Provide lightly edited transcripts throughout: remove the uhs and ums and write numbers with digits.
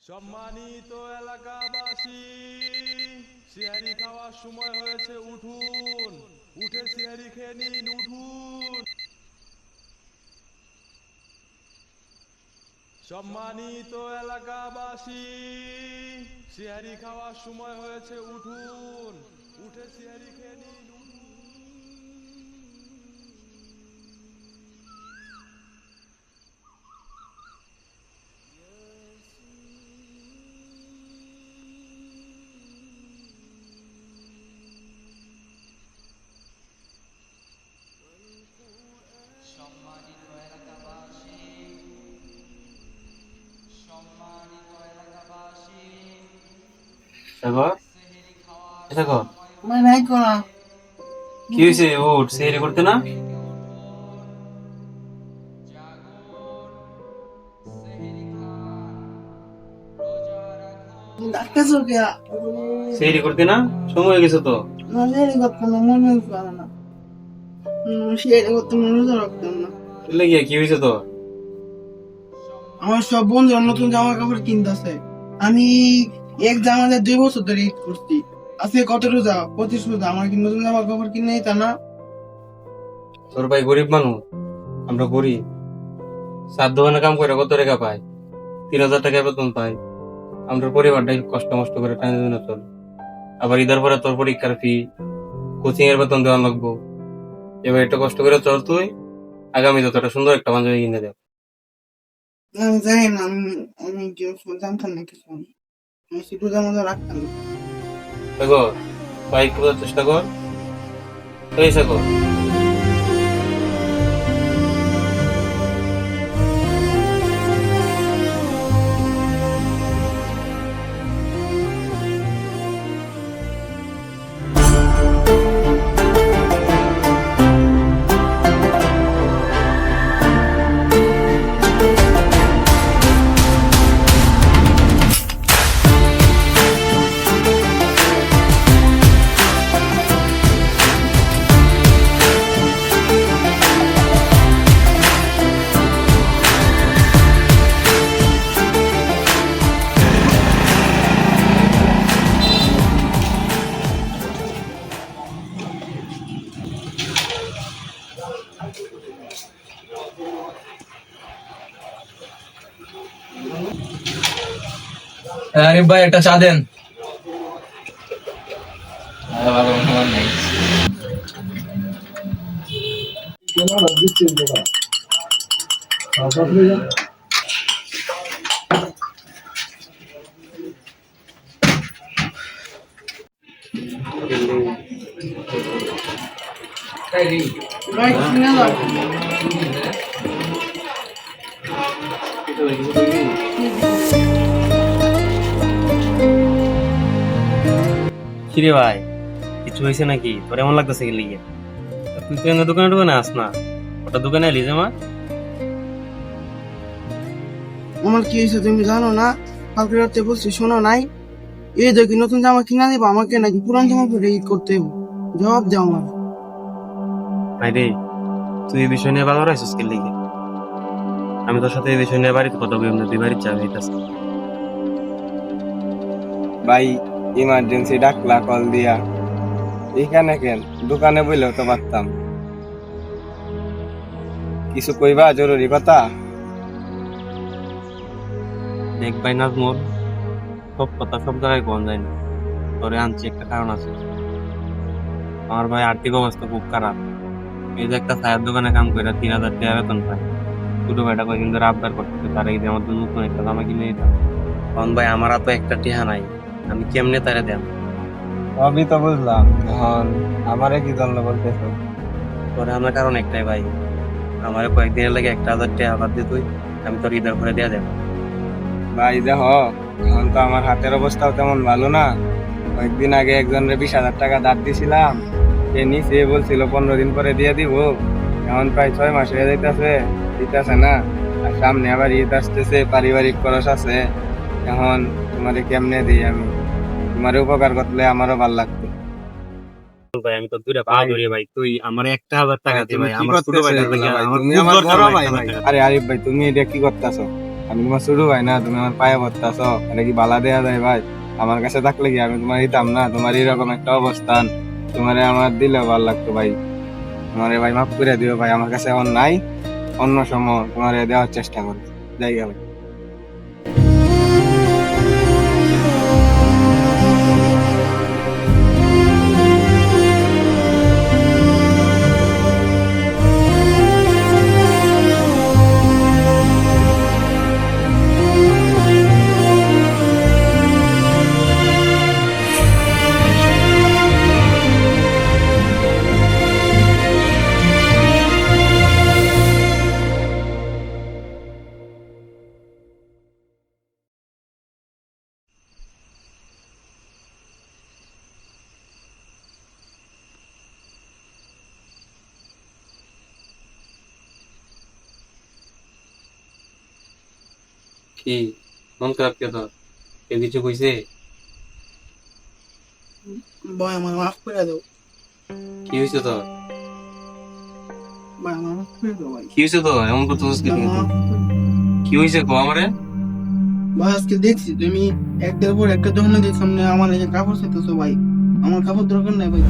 সম্মানিত এলাকাবাসী, সিহারি খাওয়ার সময় হয়েছে, উঠুন, উঠে সিহারি খেয়ে নিন, উঠুন। সম্মানিত এলাকাবাসী, সিহারি খাওয়ার সময় হয়েছে, উঠুন, উঠে সিহারি খেয়ে নিন, উঠুন। সম্মানিত এলাকাবাসী, সম্মানিত এলাকাবাসী, সাগর সেহরি খাওয়ার সাগর মানে নাই করা কি হয়েছে? ওঠ, সেহরি করতে না? জাগরণ, সেহরি খান, রোজা রাখুন। ডাক্তার কে সেহরি করতে না? সময় হয়ে গেছে তো। না সেটা করতাম না, মনে করে না সেটা করতাম না, রোজা রাখতাম না। চলে গিয়ে কি হয়েছে তো? আমার সব বন্ধু নতুন জামা কাপড় কিনতেছে, আমি এক জামাতে 2 বছর ধরে ঈদ করছি। আজকে কত রোজা, 25 রোজা, আমার কি নতুন জামা কাপড় কিনে তা না? তোর ভাই গরিব মানুষ, আমরা গরিব। 7 দোকানে কাম করে কত টাকা পাই? 3,000 টাকা বেতন পাই। আমরা পরিবারটাই কষ্ট মষ্ট করে টানে দিনে চলে। আবার ঈদের পরে তোর পরীক্ষার ফি, কোচিং এর বেতন দেওয়া লাগবো। এবার একটু কষ্ট করে চল তুই, আগামীতে তোর সুন্দর একটা পাঞ্জাবি কিনে দেব। আমি জানি না, আমি কেউ জানতাম না কিছু, আমি শুধু জামা রাখতাম না। দেখো, ভাই একটু বোঝার চেষ্টা কর। এই সাগর, আরিফ ভাই একটা চা দেন। ভাই কিনে দাও। কিরে ভাই, কিছু হয়েছে নাকি? তোর এমন লাগতেছে কি লিগে? তুই তো এনে দোকানে দোকানে আস না, ওটা দোকানে এলি যে মা। আমার কি হয়েছে তুমি জানো না? কালকে রাতে বলছি শোনো নাই, এই দেখি নতুন জামা কিনা দিবা আমাকে, নাকি পুরান জামা পরে ঈদ করতে হইব? জবাব দাও আমার। ভাই রে, তুই এই বিষয় নিয়ে ভালো রাখছিস কি লিগে? আমি তোর সাথে এই বিষয় নিয়ে বাড়িতে কথা বলি না, তুই বাড়িতে যাবি। ভাই ইমার্জেন্সি ডাকলা কল দিয়া, এখানে কেন? দোকানে বললেও তো পারতাম। কিছু কইবা জরুরি কথা? দেখ ভাই নাজমুল, সব কথা সব জায়গায় কোন যায় না। তোরে আনছি একটা কারণ আছে। আমার ভাই আর্থিক অবস্থা খুব খারাপ। এই যে একটা চায়ের দোকানে কাম করে 3,000 টাকা বেতন পায়। ছোট ভাইটা কয়েকদিন ধরে আবদার করতেছে, তারা যদি আমার জন্য নতুন একটা জামা কিনে দিতাম। কারণ ভাই আমার তো একটা টিহা নাই, আমি কেমনে তারে দেন? সবই তো বুঝলাম, এখন আমারে কি জন্য বলতেছো? তোরে আমার কারণ একটাই ভাই, আমার কয়েকদিনের লাগে 1,000 টাকা আবার দিয়ে তুই, আমি তোর ঈদের করে দেয়া দেব। ভাই দেখ, এখন তো আমার হাতের অবস্থাও তেমন ভালো না। কয়েকদিন আগে একজনের 20,000 টাকা ধার দিছিলাম, সে নিচে বলছিল 15 দিন পরে দিয়ে দিব। এখন প্রায় 6 মাস হয়ে যাইতেছে, দিতেছে না। আর সামনে আবার ঈদ আসতেছে, পারিবারিক খরচ আছে। এখন তোমারে কেমনে দিই আমি? তোমার উপকার করলে আমারও ভালো লাগতো। ভাই আমি তো দুইটা পা ধরি ভাই, তুই আমার 1,000 টাকা দে ভাই। তুমি কি আমার ছোট করতেছো ভাইটার এগুলা লাগে ভাই? আমার তুমি খুব আমার দরকার বড় ভাই ভাই 1,000 ভাই। টাকা। আরে আরিফ ভাই, তুমি এটা কি করতেছো? আমি তোমার ছোট ভাই না, তুমি আমার পায়ে পড়তাছ, এটা কি বালা দেয়া যায় ভাই? আমার কাছে থাকলে কি আমি তোমার দিতাম না? তোমার এরকম একটা অবস্থান, তোমারে আমার দিলেও ভালো লাগতো ভাই। তোমারে ভাই মাফ করে দিও ভাই, আমার কাছে এখন নাই, অন্য সময় তোমারে দেওয়ার চেষ্টা করো। যাই ভাই। কি মন খারাপ কে তোর? কেউ কিছু কইছে? ভাই আমার মাফ করে দাও, কি হয়েছে তোর? ভাই আমার মাফ করে দাও ভাই। কি হয়েছে তোর? এমন করতেছিস কি ভাই, তুই? মাফ করে দাও। কি হয়েছে কো আমারে? ভাই আজকে দেখছি তুমি একটার পর একটা দোকানের সামনে আমার এই যে কাপড় চাইতেছো ভাই, আমার কাপড় দরকার নাই ভাই।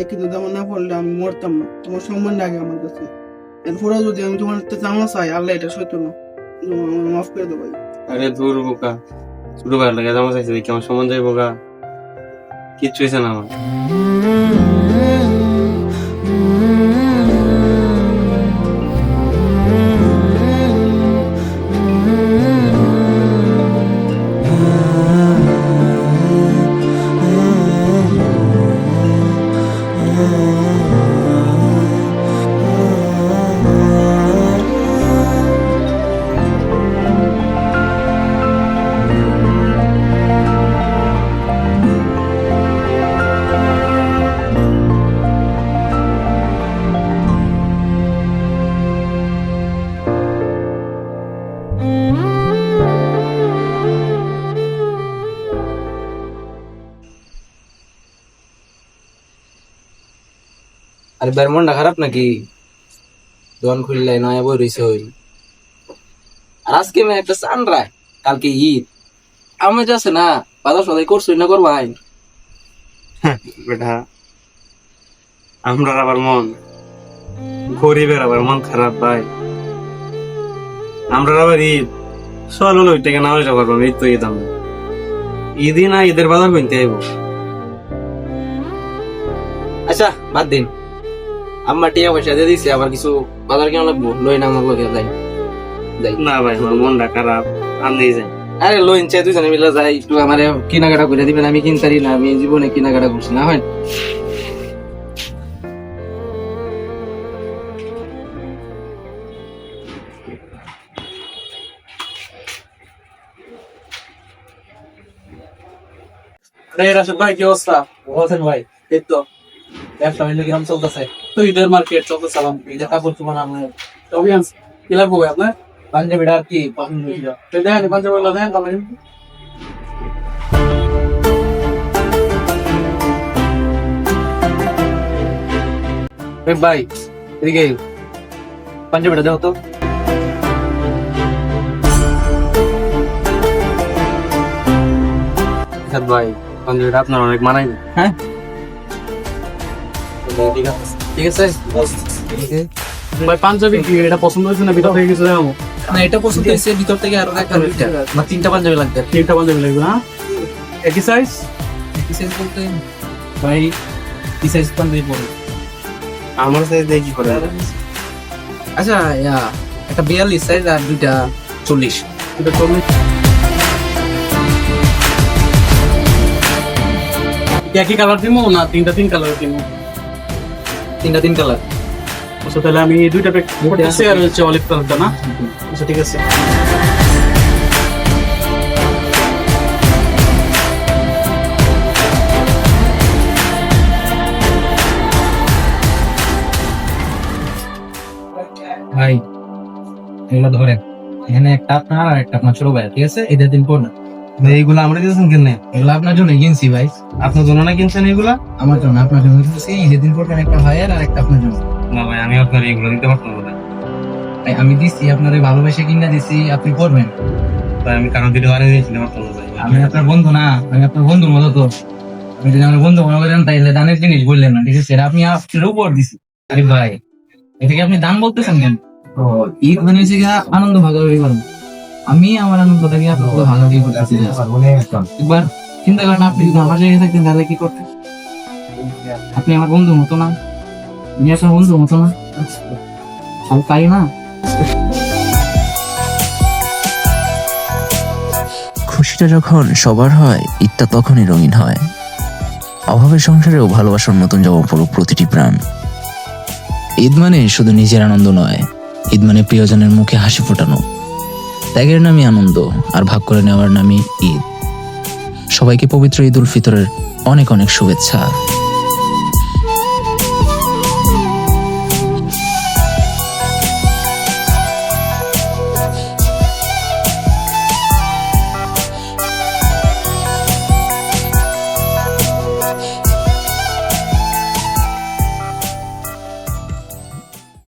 একই তো দাম না পড়লে আমি মরতাম না, তোমার সম্মান লাগে আমার কাছে। এরপরে যদি আমি তোমার একটা জামা চাই, আল্লাহ এটা সত্য না, তুমি আমার মাফ করে দাও ভাই। আরে দূর বোকা, ছোট ভাই লাগে জামা চাইছে দেখি আমার সমান যাই বোকা, কিচ্ছু হয়েছে না আমার। আরে ভাই মনটা খারাপ নাকি? দোকান খুললে নয়া বই রয়েছে হইল। আর আজকে মেয়ে একটা চান রায়, কালকে ঈদ, আমি যাচ্ছে না বাজার সদাই করছই না করবাই? বেটা আমরা আবার মন গরিবের আবার মন খারাপ ভাই। আমরা আবার ঈদ চল হলো থেকে না হয়ে যাবার ঈদ তো ঈদ আমরা ঈদই না, ঈদের বাজার কিনতে আইব। আচ্ছা বাদ দিন, আম্মা টিয়া পয়সা দিয়ে দিছে, আবার কিছু বাজার কেনা লাগবো, লই না আমার লগে যাই যাই। না ভাই আমার মনটা খারাপ, আমি যাই। আরে লইন চাই দুজনে মিলে যাই, একটু আমার কেনাকাটা করে দিবেন, আমি কিনতারি না, আমি জীবনে কেনাকাটা করছি না হয়। আরে রাশেদ ভাই কি অবস্থা? ভালো আছেন ভাই? এই তো ব্যবসা বাণিজ্য কিরকম চলতেছে? তো ঈদের মার্কেট চলতেছে, ঈদের কাপড় চোপড় আপনার অভিয়ান্স কি লাগবো ভাই আপনার? পাঞ্জাবিটা আর কি পছন্দ হয়েছিল? তো দেখেন পাঞ্জাবি গুলো দেখেন কমেন্ট। ভাই এদিকে পাঞ্জাবিটা দাও তো। ভাই পাঞ্জাবিটা আপনার অনেক মানাই। হ্যাঁ ঠিক আছে ঠিক আছে। ভাই পাঞ্জাবি কি এটা পছন্দ হয়েছে না ভিতর থেকে কিছু দেখাবো? না এটা পছন্দ হয়েছে, ভিতর থেকে আরো একটা দুইটা বা তিনটা পাঞ্জাবি লাগবে। তিনটা পাঞ্জাবি লাগবে না? একই সাইজ? কি সাইজ বলতে ভাই কি সাইজ পাঞ্জাবি পরে? আমার সাইজ দেখি করে আচ্ছা একটা 42 সাইজ আর দুইটা 40। এটা চলবে একই কালার দিব না তিনটা তিন কালার দিব? তিনটা তিন কালার। আচ্ছা তাহলে আমি দুইটা প্যাক করতেছি, আর হচ্ছে অলিভ কালারটা না? আচ্ছা ঠিক আছে। ভাই এগুলো ধরেন, এখানে একটা আপনার আর একটা আপনার ছোট ভাই, ঠিক আছে? এটা দিন পর না, এইগুলো আমরা দিয়েছেন কেন? এগুলো আপনার জন্য কিনছি ভাই। আপনার জন্য না কিনছেন এগুলা? আমার জন্য, আপনার জন্য কিনছি। ঈদের দিন পর একটা ভাইয়ের আর একটা আপনার জন্য। না ভাই, আমি আপনার এগুলো দিতে পারতাম না ভাই। ভাই আমি দিছি, আপনার ভালোবেসে কিনা দিছি, আপনি করবেন। ভাই আমি কারো দিলে বানিয়ে দিয়েছিলাম পারতাম না ভাই। আমি আপনার বন্ধু না, আমি আপনার বন্ধুর মতো তো। আমি যদি আমার বন্ধু মনে করেন তাইলে দানের জিনিস বললেন না, ঠিক আছে? এটা আপনি আপনার উপর দিছি। আরে ভাই, এটাকে আপনি দান বলতেছেন কেন? তো ঈদ মানে হচ্ছে গিয়া আনন্দ ভাগাভাগি করুন। আমি আমার আনন্দটাকে আপনার সাথে ভাগাভাগি করতেছি। একবার চিন্তা করেন, আপনি যদি আমার জায়গায় থাকতেন তাহলে কি করতেন? আপনি আমার বন্ধুর মতো না, আমি আপনার বন্ধুর মতো না, তাই না? খুশিটা যখন সবার হয়, ঈদটা তখনই রঙিন হয়। অভাবের সংসারেও ভালোবাসার নতুন জামা পড়ুক প্রতিটি প্রাণ। ঈদ মানে শুধু নিজের আনন্দ নয়, ঈদ মানে প্রিয়জনের মুখে হাসি ফোটানো। ত্যাগের নামই আনন্দ, আর ভাগ করে নেওয়ার নামই ঈদ। সবাইকে পবিত্র ঈদ উল ফিতরের অনেক অনেক শুভেচ্ছা।